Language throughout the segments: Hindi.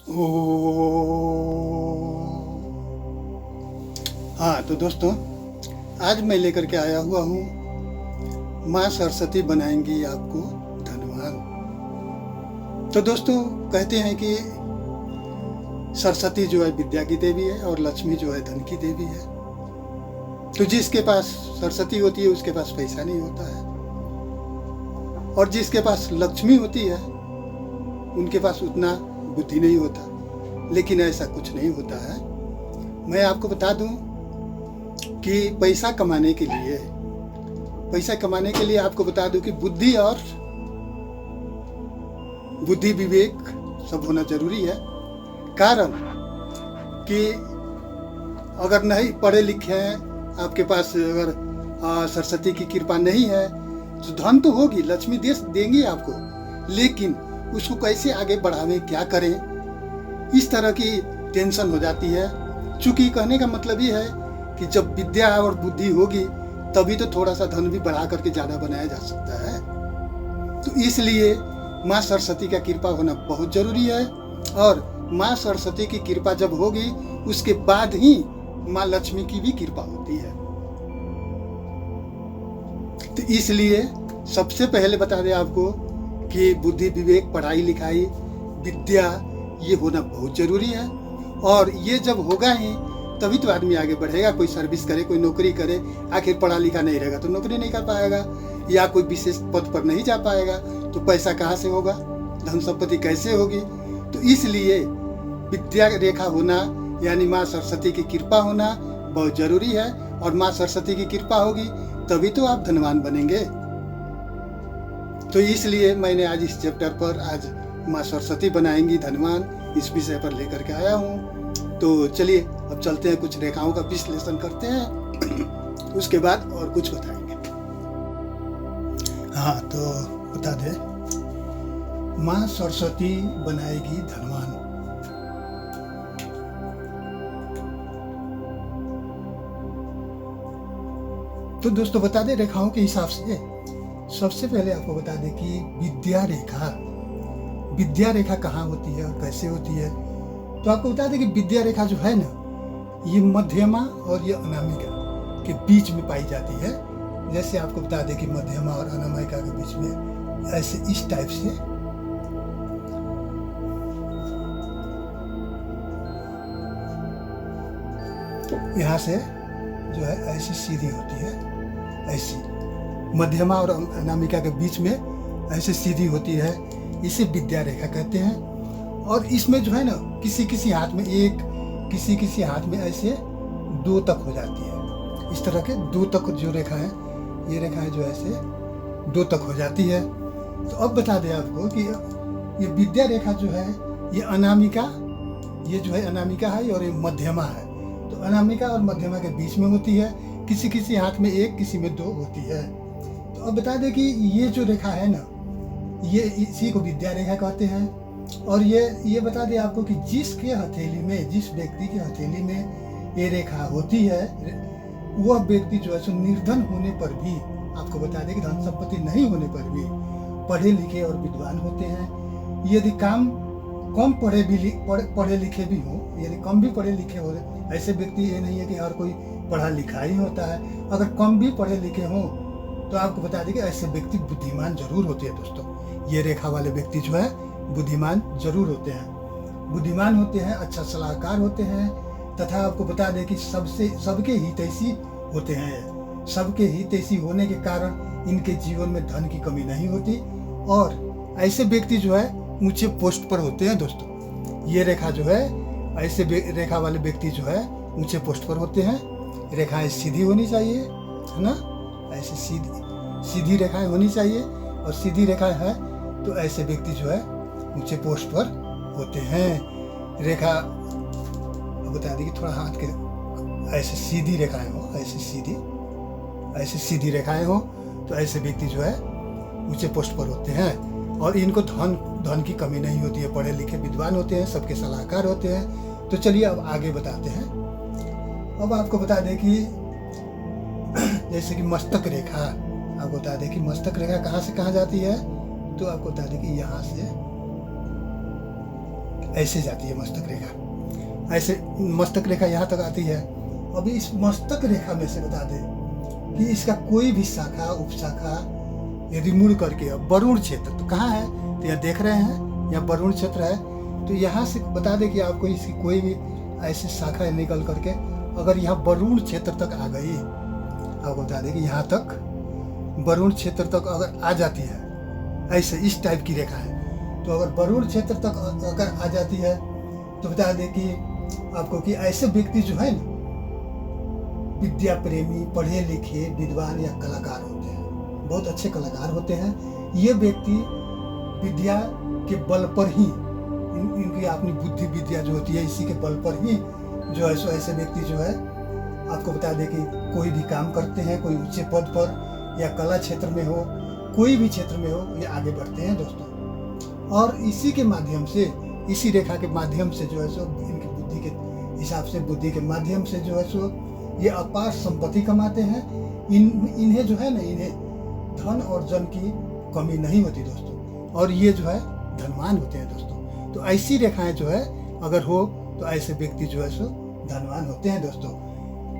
ओ हाँ तो दोस्तों, आज मैं लेकर के आया हुआ हूँ, माँ सरस्वती बनाएंगी आपको धनवान। तो दोस्तों, कहते हैं कि सरस्वती जो है विद्या की देवी है और लक्ष्मी जो है धन की देवी है। तो जिसके पास सरस्वती होती है उसके पास पैसा नहीं होता है, और जिसके पास लक्ष्मी होती है उनके पास उतना बुद्धि नहीं होता। लेकिन ऐसा कुछ नहीं होता है। मैं आपको बता दूं कि पैसा कमाने के लिए आपको बता दूं कि बुद्धि और बुद्धि विवेक सब होना जरूरी है। कारण कि अगर नहीं पढ़े लिखे हैं, आपके पास अगर सरस्वती की कृपा नहीं है तो धन तो होगी, लक्ष्मी देंगी आपको, लेकिन उसको कैसे आगे बढ़ावें, क्या करें, इस तरह की टेंशन हो जाती है। चूंकि कहने का मतलब ये है कि जब विद्या और बुद्धि होगी तभी तो थोड़ा सा धन भी बढ़ा करके ज़्यादा बनाया जा सकता है। तो इसलिए माँ सरस्वती का कृपा होना बहुत जरूरी है, और माँ सरस्वती की कृपा जब होगी उसके बाद ही माँ लक्ष्मी की भी कृपा होती है। तो इसलिए सबसे पहले बता दें आपको कि बुद्धि विवेक, पढ़ाई लिखाई, विद्या ये होना बहुत जरूरी है। और ये जब होगा ही तभी तो आदमी आगे बढ़ेगा। कोई सर्विस करे, कोई नौकरी करे, आखिर पढ़ा लिखा नहीं रहेगा तो नौकरी नहीं कर पाएगा, या कोई विशेष पद पर नहीं जा पाएगा तो पैसा कहाँ से होगा, धन संपत्ति कैसे होगी। तो इसलिए विद्या रेखा होना यानी माँ सरस्वती की कृपा होना बहुत जरूरी है, और माँ सरस्वती की कृपा होगी तभी तो आप धनवान बनेंगे। तो इसलिए मैंने आज इस चैप्टर पर आज माँ सरस्वती बनाएंगी धनवान इस विषय पर लेकर के आया हूँ। तो चलिए अब चलते हैं, कुछ रेखाओं का विश्लेषण करते हैं, उसके बाद और कुछ बताएंगे। हाँ तो बता दें, माँ सरस्वती बनाएगी धनवान। तो दोस्तों बता दें रेखाओं के हिसाब से, सबसे पहले आपको बता दें कि विद्या रेखा कहाँ होती है और कैसे होती है। तो आपको बता दें कि विद्या रेखा जो है ना, ये मध्यमा और ये अनामिका के बीच में पाई जाती है। जैसे आपको बता दें कि मध्यमा और अनामिका के बीच में ऐसे इस टाइप से यहाँ से जो है ऐसी सीधी होती है, ऐसी मध्यमा और अनामिका के बीच में ऐसे सीधी होती है, इसे विद्या रेखा कहते हैं। और इसमें जो है ना, किसी किसी हाथ में एक, किसी हाथ में ऐसे दो तक हो जाती है। इस तरह के दो तक जो रेखा है, ये रेखाएं जो ऐसे दो तक हो जाती है। तो अब बता दें आपको कि ये विद्या रेखा जो है, ये अनामिका, ये जो है अनामिका है और ये मध्यमा है। तो अनामिका और मध्यमा के बीच में होती है, किसी हाथ में एक, किसी में दो होती है। तो अब बता दें कि ये जो रेखा है ना, ये इसी को विद्या रेखा कहते हैं। और ये बता दें आपको कि जिसके हथेली में, जिस व्यक्ति के हथेली में ये रेखा होती है, वह व्यक्ति जो है सो निर्धन होने पर भी, आपको बता दें कि धन संपत्ति नहीं होने पर भी पढ़े लिखे और विद्वान होते हैं। यदि कम पढ़े लिखे भी हो, यदि कम भी पढ़े लिखे हो, ऐसे व्यक्ति, ये नहीं है कि हर कोई पढ़ा लिखा ही होता है। अगर कम भी पढ़े लिखे हों तो आपको बता दें कि ऐसे व्यक्ति बुद्धिमान जरूर होते हैं। दोस्तों, ये रेखा वाले व्यक्ति जो है बुद्धिमान जरूर होते हैं, अच्छा सलाहकार होते हैं, तथा आपको बता दें कि सबके हितैषी होते हैं। सबके हितैषी होने के कारण इनके जीवन में धन की कमी नहीं होती, और ऐसे व्यक्ति जो है ऊंचे पोस्ट पर होते हैं। दोस्तों, ये रेखा जो है, ऐसे रेखा वाले व्यक्ति जो है ऊंचे पोस्ट पर होते हैं। रेखाएं सीधी होनी चाहिए, है ना, ऐसे सीधी रेखाएं होनी चाहिए, और सीधी रेखाएं है तो ऐसे व्यक्ति जो है ऊंचे पोस्ट पर होते हैं। रेखा बता दें कि थोड़ा हाथ के ऐसे सीधी रेखाएं हो, ऐसे सीधी रेखाएं हो तो ऐसे व्यक्ति जो है ऊंचे पोस्ट पर होते हैं, और इनको धन की कमी नहीं होती है, पढ़े लिखे विद्वान होते हैं, सबके सलाहकार होते हैं। तो चलिए अब आगे बताते हैं। अब आपको बता दें कि जैसे कि मस्तक रेखा, आपको बता दें कि मस्तक रेखा कहाँ से कहाँ जाती है। तो आपको बता दें कि यहाँ से ऐसे जाती है मस्तक रेखा। ऐसे मस्तक रेखा यहाँ तक आती है। अभी इस मस्तक रेखा में से बता दें कि इसका कोई भी शाखा उपशाखा यदि मुड़ करके अब वरुण क्षेत्र तो कहाँ है, तो यहाँ देख रहे हैं, यहाँ वरुण क्षेत्र है। तो यहाँ से बता दें कि आपको इसकी कोई भी ऐसी शाखा निकल करके अगर यहाँ वरुण क्षेत्र तक आ गई, आपको बता दें कि यहाँ तक वरुण क्षेत्र तक अगर आ जाती है, ऐसे इस टाइप की रेखा है, तो अगर वरुण क्षेत्र तक अगर आ जाती है तो बता दें कि आपको कि ऐसे व्यक्ति जो है ना विद्या प्रेमी, पढ़े लिखे, विद्वान या कलाकार होते हैं, बहुत अच्छे कलाकार होते हैं। ये व्यक्ति विद्या के बल पर ही इनकी अपनी बुद्धि विद्या जो होती है इसी के बल पर ही जो है सो ऐसे व्यक्ति जो है आपको बता दें कि कोई भी काम करते हैं, कोई ऊंचे पद पर या कला क्षेत्र में हो, कोई भी क्षेत्र में हो, ये आगे बढ़ते हैं दोस्तों। और इसी के माध्यम से, इसी रेखा के माध्यम से जो है सो इनकी बुद्धि के हिसाब से, बुद्धि के माध्यम से जो है सो ये अपार संपत्ति कमाते हैं। इन्हें जो है ना, इन्हें धन और जन की कमी नहीं होती दोस्तों, और ये जो है धनवान होते हैं दोस्तों। तो ऐसी रेखाएं जो है अगर हो तो ऐसे व्यक्ति जो है सो धनवान होते हैं दोस्तों।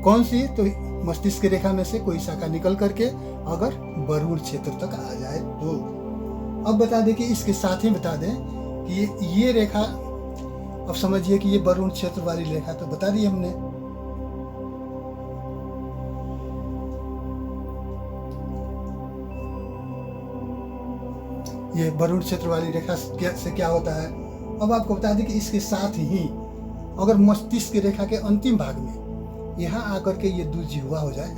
कौन सी, तो मस्तिष्क की रेखा में से कोई शाखा निकल करके अगर वरुण क्षेत्र तक आ जाए तो। अब बता दें कि इसके साथ ही बता दें कि ये रेखा, अब समझिए कि ये वरुण क्षेत्र वाली रेखा तो बता दी हमने। ये वरुण क्षेत्र वाली रेखा से क्या होता है, अब आपको बता दें कि इसके साथ ही अगर मस्तिष्क की रेखा के अंतिम भाग में यहाँ आकर के ये द्विजिह्वा हो जाए,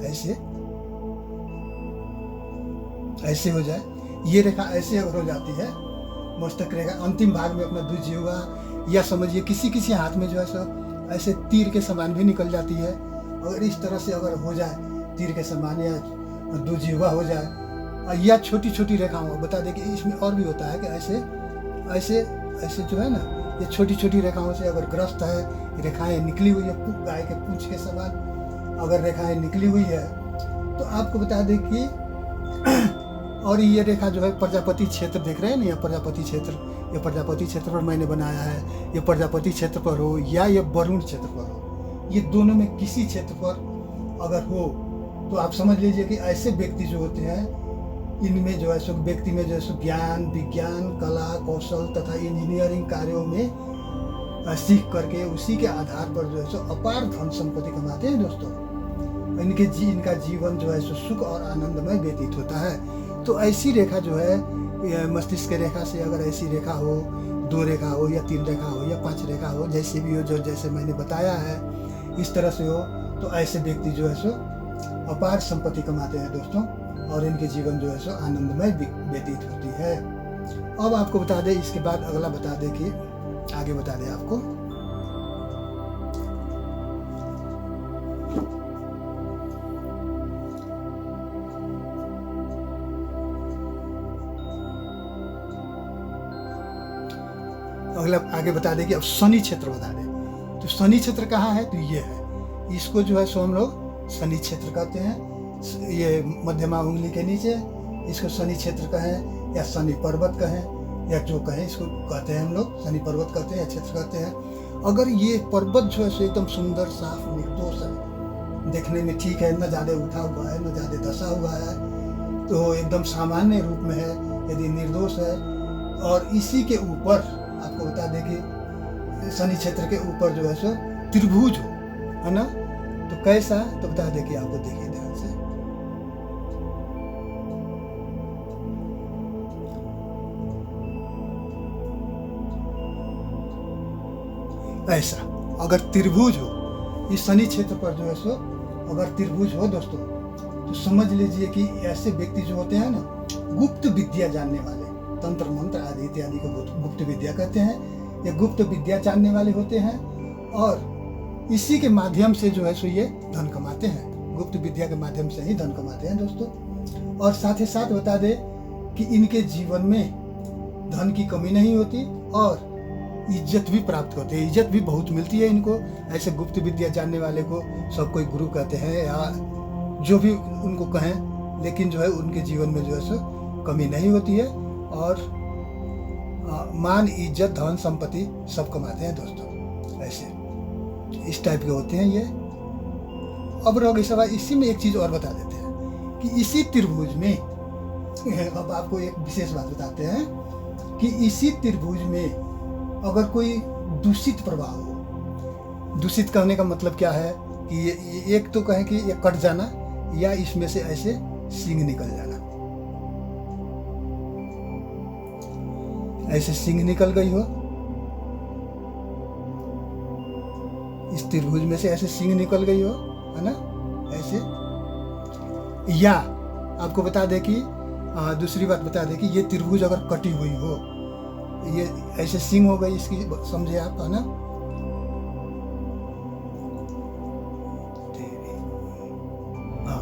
ऐसे हो जाए, ये रेखा ऐसे अगर हो जाती है, मस्तक रेखा अंतिम भाग में अपना द्विजिह्वा, या समझिए किसी हाथ में जो है सो ऐसे तीर के समान भी निकल जाती है। अगर इस तरह से अगर हो जाए, तीर के समान या द्विजिह्वा हो जाए, या छोटी छोटी रेखाओं, बता दें कि इसमें और भी होता है कि ऐसे जो है ना, ये छोटी छोटी रेखाओं से अगर ग्रस्त है, रेखाएं निकली हुई है, गाय के पूंछ के समान अगर रेखाएं निकली हुई है, तो आपको बता दें कि और ये रेखा जो है प्रजापति क्षेत्र देख रहे हैं ना, ये प्रजापति क्षेत्र, ये प्रजापति क्षेत्र पर मैंने बनाया है, ये प्रजापति क्षेत्र पर हो या ये वरुण क्षेत्र पर हो, ये दोनों में किसी क्षेत्र पर अगर हो तो आप समझ लीजिए कि ऐसे व्यक्ति जो होते हैं, इनमें जो है सो व्यक्ति में जो है सो ज्ञान, विज्ञान, कला, कौशल तथा इंजीनियरिंग कार्यों में सीख करके उसी के आधार पर जो है सो अपार धन संपत्ति कमाते हैं दोस्तों। इनका जीवन जो है सो सुख और आनंदमय व्यतीत होता है। तो ऐसी रेखा जो है मस्तिष्क की रेखा से अगर ऐसी रेखा हो, 2 रेखा हो या 3 रेखा हो या 5 रेखा हो, जैसे भी हो, जो जैसे मैंने बताया है इस तरह से हो, तो ऐसे व्यक्ति जो है सो अपार संपत्ति कमाते हैं दोस्तों, और इनके जीवन जो है सो आनंदमय व्यतीत होती है। अब आपको बता दें, इसके बाद अगला बता दें कि आगे बता दें आपको अगला आगे बता दें कि अब शनि क्षेत्र बता दें। तो शनि क्षेत्र कहाँ है, तो ये है, इसको जो है सो हम लोग शनि क्षेत्र कहते हैं। ये मध्यमा उंगली के नीचे, इसको शनि क्षेत्र कहें या शनि पर्वत कहें या जो कहें, इसको कहते हैं हम लोग शनि पर्वत कहते हैं या क्षेत्र कहते हैं। अगर ये पर्वत जो है सो एकदम सुंदर, साफ, निर्दोष है, देखने में ठीक है, न ज़्यादा उठा हुआ है न ज़्यादा धसा हुआ है, तो एकदम सामान्य रूप में है, यदि निर्दोष है, और इसी के ऊपर आपको बता दें कि शनि क्षेत्र के ऊपर जो है सो त्रिभुज हो, है ना, तो कैसा, तो बता दें कि आपको देखिए ध्यान से, ऐसा अगर त्रिभुज हो इस शनि क्षेत्र पर जो है सो अगर त्रिभुज हो दोस्तों, तो समझ लीजिए कि ऐसे व्यक्ति जो होते हैं ना, गुप्त विद्या जानने वाले, तंत्र मंत्र आदि इत्यादि को गुप्त विद्या कहते हैं। ये गुप्त विद्या जानने वाले होते हैं, और इसी के माध्यम से जो है सो ये धन कमाते हैं, गुप्त विद्या के माध्यम से ही धन कमाते हैं दोस्तों। और साथ ही साथ बता दें कि इनके जीवन में धन की कमी नहीं होती, और इज्जत भी प्राप्त होती है, इज्जत भी बहुत मिलती है इनको। ऐसे गुप्त विद्या जानने वाले को सब कोई गुरु कहते हैं या जो भी उनको कहें, लेकिन जो है उनके जीवन में जो है सो कमी नहीं होती है, और मान इज्जत धन संपत्ति सब कमाते हैं दोस्तों। ऐसे इस टाइप के होते हैं ये। अब रह गई सवाल, इसी में एक चीज़ और बता देते हैं कि इसी त्रिभुज में अब आपको एक विशेष बात बताते हैं कि इसी त्रिभुज में अगर कोई दूषित प्रभाव हो, दूषित कहने का मतलब क्या है कि ये एक तो कहें कि ये कट जाना या इसमें से ऐसे सींग निकल जाना, ऐसे सींग निकल गई हो, इस त्रिभुज में से ऐसे सींग निकल गई हो, है ना, ऐसे। या आपको बता दें कि दूसरी बात बता दें कि ये त्रिभुज अगर कटी हुई हो, ये ऐसे सींग हो गई इसकी, समझे आप, है ना। हाँ,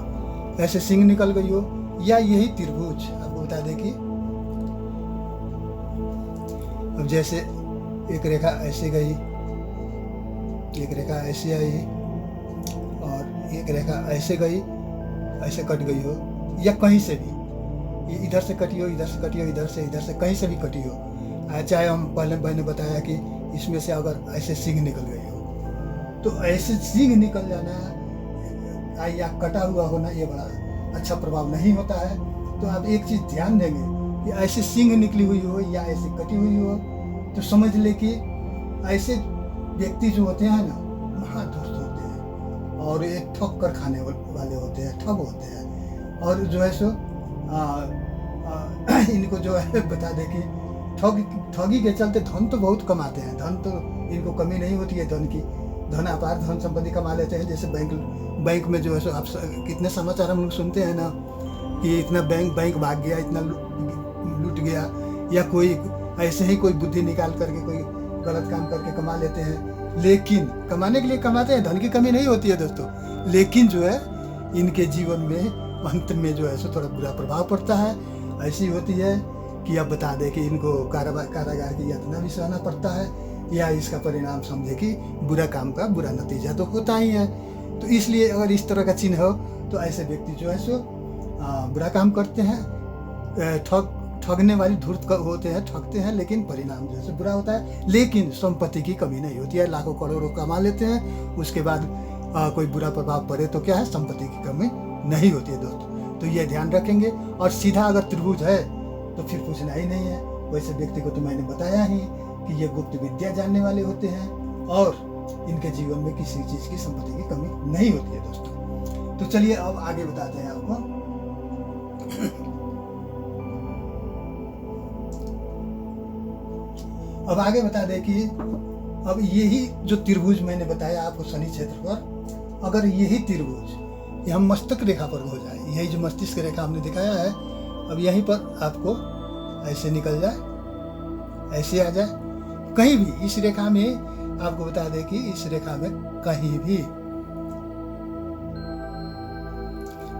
ऐसे सींग निकल गई हो, या यही त्रिभुज आपको बता दें कि अब जैसे एक रेखा ऐसे गई, एक रेखा ऐसे आई और एक रेखा ऐसे गई, ऐसे कट गई हो, या कहीं से भी ये इधर से कटी हो, इधर से कटी हो, इधर से कहीं से भी कटी हो, चाहे हम पहले मैंने बताया कि इसमें से अगर ऐसे सींग निकल गई हो, तो ऐसे सींग निकल जाना या कटा हुआ होना ये बड़ा अच्छा प्रभाव नहीं होता है। तो आप एक चीज़ ध्यान देंगे कि ऐसे सींग निकली हुई हो या ऐसे कटी हुई हो, तो समझ ले कि ऐसे व्यक्ति जो होते हैं ना, महादुष्ट होते हैं और ये ठग कर खाने वाले होते हैं, ठग होते हैं। और जो है सो इनको जो है बता दें कि ठगी के चलते धन तो बहुत कमाते हैं, धन तो इनको कमी नहीं होती है धन की, धन अपार धन संपत्ति कमा लेते हैं। जैसे बैंक में जो है सो आप कितने समाचार हम लोग सुनते हैं ना कि इतना बैंक भाग गया, इतना लूट गया, या कोई ऐसे ही कोई बुद्धि निकाल करके कोई गलत काम करके कमा लेते हैं। लेकिन कमाने के लिए कमाते हैं, धन की कमी नहीं होती है दोस्तों, लेकिन जो है इनके जीवन में अंत में जो है सो थोड़ा बुरा प्रभाव पड़ता है। ऐसी होती है कि अब बता दें कि इनको कारागार की यातना भी सहना पड़ता है, या इसका परिणाम समझे कि बुरा काम का बुरा नतीजा तो होता ही है। तो इसलिए अगर इस तरह का चिन्ह हो तो ऐसे व्यक्ति जो है सो बुरा काम करते हैं, ठगने वाली धूर्त होते हैं, ठगते हैं, लेकिन परिणाम जो है बुरा होता है। लेकिन संपत्ति की कमी नहीं होती है, लाखों करोड़ों कमा लेते हैं, उसके बाद कोई बुरा प्रभाव पड़े तो क्या है, संपत्ति की कमी नहीं होती है दोस्तों। तो ये ध्यान रखेंगे। और सीधा अगर त्रिभुज है तो फिर पूछना ही नहीं है। वैसे व्यक्ति को तो मैंने बताया ही कि ये गुप्त विद्या जानने वाले होते हैं और इनके जीवन में किसी चीज़ की संपत्ति की कमी नहीं होती है दोस्तों। तो चलिए अब आगे बताते हैं आपको। अब आगे बता दें कि अब यही जो त्रिभुज मैंने बताया आपको शनि क्षेत्र पर, अगर यही त्रिभुज यह मस्तक रेखा पर हो जाए, यही जो मस्तिष्क रेखा हमने दिखाया है, अब यहीं पर आपको ऐसे निकल जाए, ऐसे आ जाए, कहीं भी इस रेखा में आपको बता दें कि इस रेखा में कहीं भी,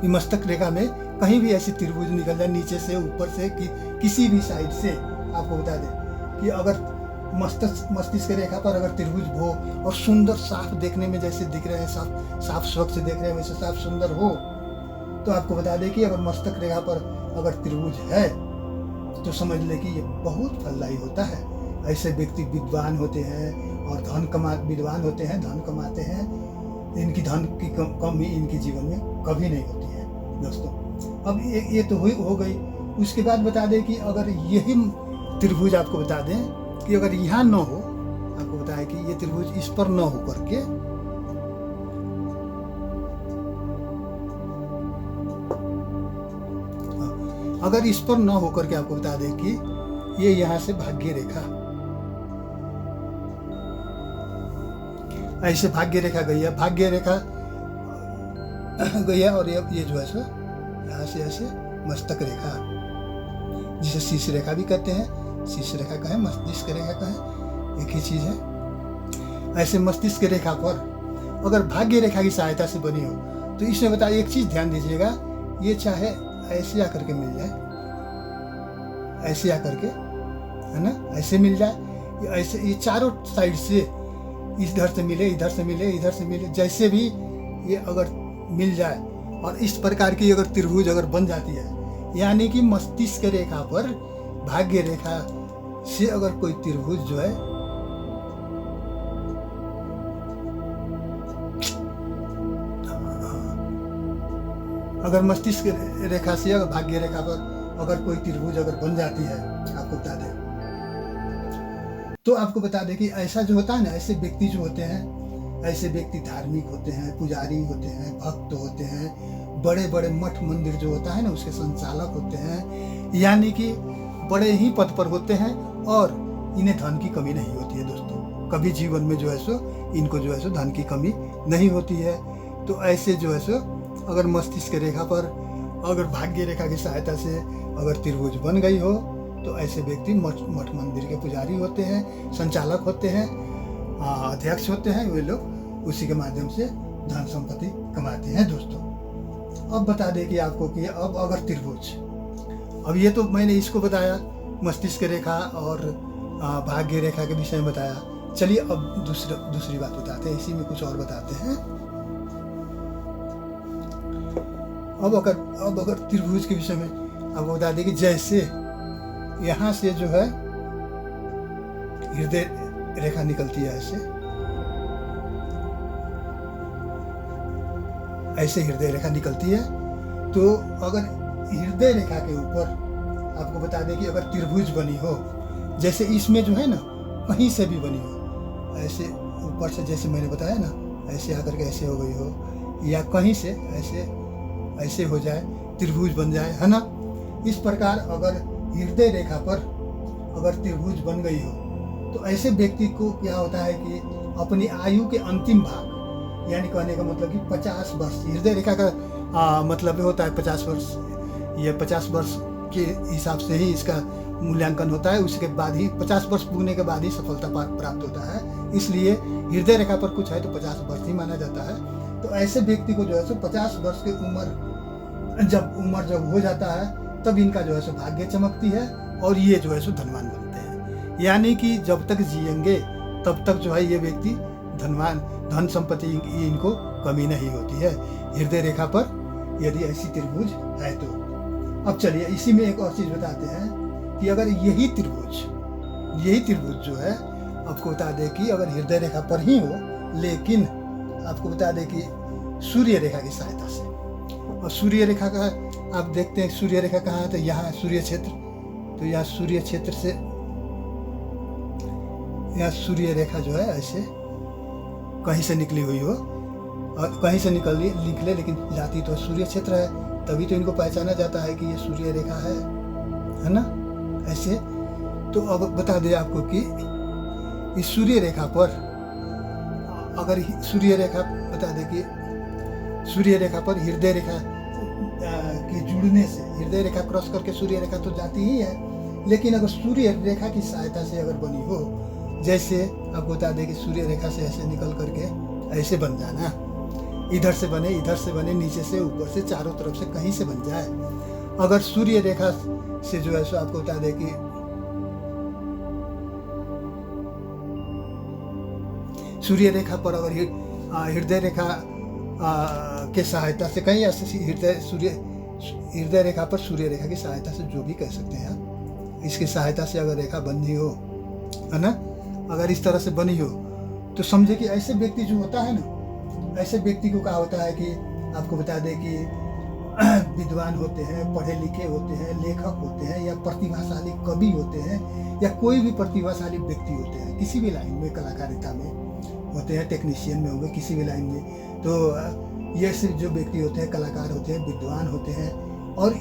मस्तक रेखा में कहीं भी ऐसी त्रिभुज निकल जाए, नीचे से ऊपर से किसी भी साइड से, आपको बता दें कि अगर मस्तिष्क रेखा पर अगर त्रिभुज हो और सुंदर साफ देखने में जैसे दिख रहे हैं, साफ स्वच्छ देख रहे हैं वैसे साफ सुंदर हो, तो आपको बता दें कि अगर मस्तक रेखा पर अगर त्रिभुज है तो समझ ले कि ये बहुत फलदायी होता है। ऐसे व्यक्ति विद्वान होते हैं और विद्वान होते हैं, धन कमाते हैं, इनकी धन की कमी इनके जीवन में कभी नहीं होती है दोस्तों। अब ये तो हो गई। उसके बाद बता दें कि अगर यही त्रिभुज आपको बता दें कि अगर यहाँ न हो, आपको बताया कि ये त्रिभुज इस पर न हो करके अगर इस पर न होकर के आपको बता दें कि ये यहाँ से भाग्य रेखा, ऐसे भाग्य रेखा गई है, भाग्य रेखा गई है, और ये जो है सो यहाँ से ऐसे मस्तक रेखा, जिसे शीश रेखा भी कहते हैं, शीश रेखा का है, मस्तिष्क रेखा का है, एक ही चीज है। ऐसे मस्तिष्क रेखा पर अगर भाग्य रेखा की सहायता से बनी हो तो इसमें बताइए, एक चीज ध्यान दीजिएगा, ये चाहे ऐसे आकर के मिल जाए, ऐसे आकर के, है ना, ऐसे मिल जाए, ऐसे ये चारों साइड से, इधर से मिले, इधर से मिले, इधर से मिले, जैसे भी ये अगर मिल जाए और इस प्रकार की अगर त्रिभुज अगर बन जाती है, यानी कि मस्तिष्क रेखा पर भाग्य रेखा से अगर कोई त्रिभुज जो है अगर मस्तिष्क रेखा से अगर भाग्य रेखा पर अगर कोई त्रिभुज अगर बन जाती है, आपको बता दें, तो आपको बता दें कि ऐसा जो होता है ना, ऐसे व्यक्ति जो होते हैं, ऐसे व्यक्ति धार्मिक होते हैं, पुजारी होते हैं, भक्त होते हैं, बड़े बड़े मठ मंदिर जो होता है ना उसके संचालक होते हैं, यानी कि बड़े ही पद पर होते हैं और इन्हें धन की कमी नहीं होती है दोस्तों। कभी जीवन में जो है सो इनको जो है सो धन की कमी नहीं होती है। तो ऐसे जो है सो अगर मस्तिष्क रेखा पर अगर भाग्य रेखा की सहायता से अगर त्रिभुज बन गई हो, तो ऐसे व्यक्ति मठ मंदिर के पुजारी होते हैं, संचालक होते हैं, अध्यक्ष होते हैं, वे लोग उसी के माध्यम से धन संपत्ति कमाते हैं दोस्तों। अब बता दें कि आपको कि अब अगर त्रिभुज, अब ये तो मैंने इसको बताया मस्तिष्क रेखा और भाग्य रेखा के विषय में बताया। चलिए अब दूसरी बात बताते हैं, इसी में कुछ और बताते हैं। अब अगर त्रिभुज के विषय में आपको बता दें कि जैसे यहाँ से जो है हृदय रेखा निकलती है, ऐसे हृदय रेखा निकलती है, तो अगर हृदय रेखा के ऊपर आपको बता दें कि अगर त्रिभुज बनी हो, जैसे इसमें जो है ना कहीं से भी बनी हो, ऐसे ऊपर से जैसे मैंने बताया ना, ऐसे आकर के ऐसे हो गई हो, या कहीं से ऐसे हो जाए, त्रिभुज बन जाए, है ना। इस प्रकार अगर हृदय रेखा पर अगर त्रिभुज बन गई हो, तो ऐसे व्यक्ति को क्या होता है कि अपनी आयु के अंतिम भाग, यानी कहने का मतलब कि 50 वर्ष, हृदय रेखा का मतलब होता है 50 वर्ष, ये 50 वर्ष के हिसाब से ही इसका मूल्यांकन होता है। उसके बाद ही 50 वर्ष पूगने के बाद ही सफलता प्राप्त होता है, इसलिए हृदय रेखा पर कुछ है तो 50 वर्ष ही माना जाता है। तो ऐसे व्यक्ति को जो है सो 50 वर्ष की उम्र जब हो जाता है, तब इनका जो है सो भाग्य चमकती है और ये जो है सो धनवान बनते हैं। यानी कि जब तक जिएंगे तब तक जो है ये व्यक्ति धन संपत्ति इनको कमी नहीं होती है, हृदय रेखा पर यदि ऐसी त्रिभुज है तो। अब चलिए इसी में एक और चीज बताते हैं कि अगर यही त्रिभुज जो है, आपको बता दें कि अगर हृदय रेखा पर ही हो, लेकिन आपको बता दें कि सूर्य रेखा की सहायता से, और सूर्य रेखा का आप देखते हैं सूर्य रेखा कहाँ है, तो यहाँ सूर्य क्षेत्र, तो यहाँ सूर्य क्षेत्र से यहाँ सूर्य रेखा जो है ऐसे कहीं से निकली हुई हो, और कहीं से निकले लेकिन जाती तो सूर्य क्षेत्र है, तभी तो इनको पहचाना जाता है कि ये सूर्य रेखा है ना, ऐसे। तो अब बता दें आपको कि इस सूर्य रेखा पर अगर सूर्य रेखा बता दें कि सूर्य रेखा पर हृदय रेखा के जुड़ने से, हृदय रेखा क्रॉस करके सूर्य रेखा तो जाती ही है, लेकिन अगर सूर्य रेखा की सहायता से अगर बनी हो, जैसे आपको बता दें कि सूर्य रेखा से ऐसे निकल करके ऐसे बन जाना, इधर से बने, नीचे से, ऊपर से, चारों तरफ से कहीं से बन जाए। अगर सूर्य रेखा से जो है सो आपको बता दें कि सूर्य रेखा पर अगर हृदय रेखा के सहायता से कहीं ऐसे हृदय रेखा पर सूर्य रेखा की सहायता से, जो भी कह सकते हैं आप, इसकी सहायता से अगर रेखा बनी हो, है ना, अगर इस तरह से बनी हो, तो समझे कि ऐसे व्यक्ति जो होता है ना, ऐसे व्यक्ति को क्या होता है कि आपको बता दें कि विद्वान होते हैं, पढ़े लिखे होते हैं, लेखक होते हैं, या प्रतिभाशाली कवि होते हैं, या कोई भी प्रतिभाशाली व्यक्ति होते हैं, किसी भी लाइन में, कलाकारिता में होते हैं, टेक्नीशियन में होंगे, किसी भी लाइन में। तो ये सिर्फ जो व्यक्ति होते हैं, कलाकार होते हैं, विद्वान होते हैं, और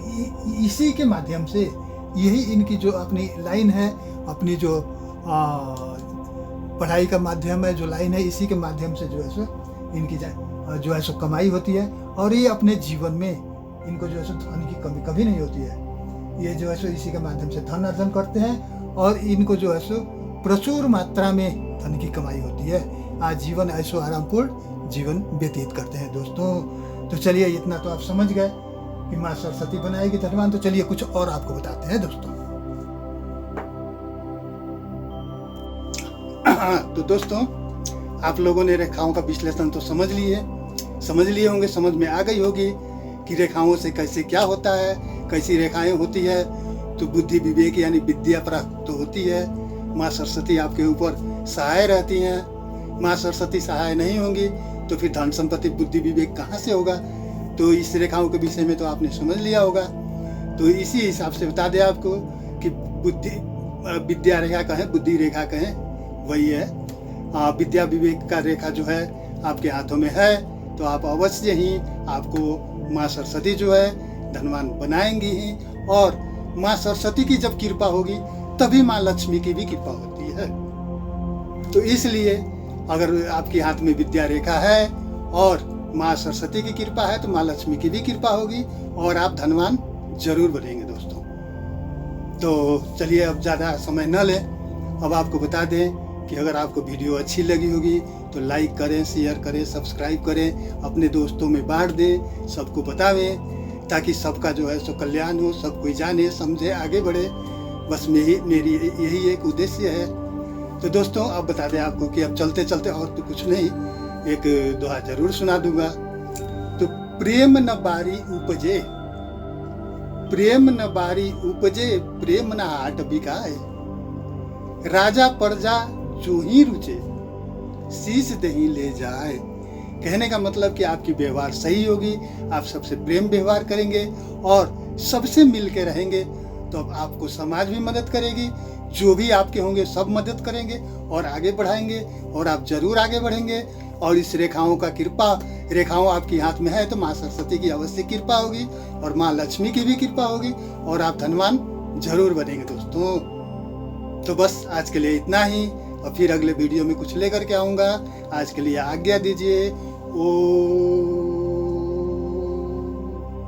इसी के माध्यम से यही इनकी जो अपनी लाइन है, अपनी जो पढ़ाई का माध्यम है, जो लाइन है, इसी के माध्यम से जो है सो इनकी जो है सो कमाई होती है, और ये अपने जीवन में इनको जो है सो धन की कमी कभी नहीं होती है। ये जो है सो इसी के माध्यम से धन अर्जन करते हैं, और इनको जो है सो प्रचुर मात्रा में धन की कमाई होती है। आज जीवन ऐसो आरामपूर्ण जीवन व्यतीत करते हैं दोस्तों। तो चलिए इतना तो आप समझ गए कि माँ सरस्वती बनाएगी धनवान। तो चलिए कुछ और आपको बताते हैं दोस्तों। तो दोस्तों, आप लोगों ने रेखाओं का विश्लेषण तो समझ लिए होंगे, समझ में आ गई होगी कि रेखाओं से कैसे क्या होता है, कैसी रेखाएं होती है, तो बुद्धि विवेक यानी विद्या प्राप्त होती है। माँ सरस्वती आपके ऊपर सहाय रहती हैं। माँ सरस्वती सहाय नहीं होंगी तो फिर धन संपत्ति बुद्धि विवेक कहाँ से होगा। तो इस रेखाओं के विषय में तो आपने समझ लिया होगा। तो इसी हिसाब से बता दें आपको कि बुद्धि विद्या रेखा कहें बुद्धि रेखा कहें वही है। विद्या विवेक का रेखा जो है आपके हाथों में है तो आप अवश्य ही आपको माँ सरस्वती जो है धनवान बनाएंगी ही। और माँ सरस्वती की जब कृपा होगी तभी माँ लक्ष्मी की भी कृपा होती है। तो इसलिए अगर आपके हाथ में विद्या रेखा है और माँ सरस्वती की कृपा है तो माँ लक्ष्मी की भी कृपा होगी और आप धनवान जरूर बनेंगे दोस्तों। तो चलिए अब ज़्यादा समय न लें, अब आपको बता दें कि अगर आपको वीडियो अच्छी लगी होगी तो लाइक करें, शेयर करें, सब्सक्राइब करें, अपने दोस्तों में बांट दें, सबको बतावें ताकि सबका जो है सो कल्याण हो, सब कोई जाने समझे आगे बढ़े। बस मेरी यही एक उद्देश्य है। तो दोस्तों अब बता दें आपको कि अब चलते चलते और तो कुछ नहीं, एक दोहा जरूर सुना दूंगा। तो प्रेम न बारी उपजे, प्रेम न बारी उपजे, प्रेम न हाट बिकाए, राजा प्रजा जो ही रुचे, शीश दही ले जाए। कहने का मतलब कि आपकी व्यवहार सही होगी, आप सबसे प्रेम व्यवहार करेंगे और सबसे मिल के रहेंगे तो अब आपको समाज भी मदद करेगी, जो भी आपके होंगे सब मदद करेंगे और आगे बढ़ाएंगे और आप जरूर आगे बढ़ेंगे। और इस रेखाओं का कृपा, रेखाओं आपके हाथ में है तो माँ सरस्वती की अवश्य कृपा होगी और माँ लक्ष्मी की भी कृपा होगी और आप धनवान जरूर बनेंगे दोस्तों। तो बस आज के लिए इतना ही, और फिर अगले वीडियो में कुछ लेकर के आऊँगा। आज के लिए आज्ञा दीजिए। ओ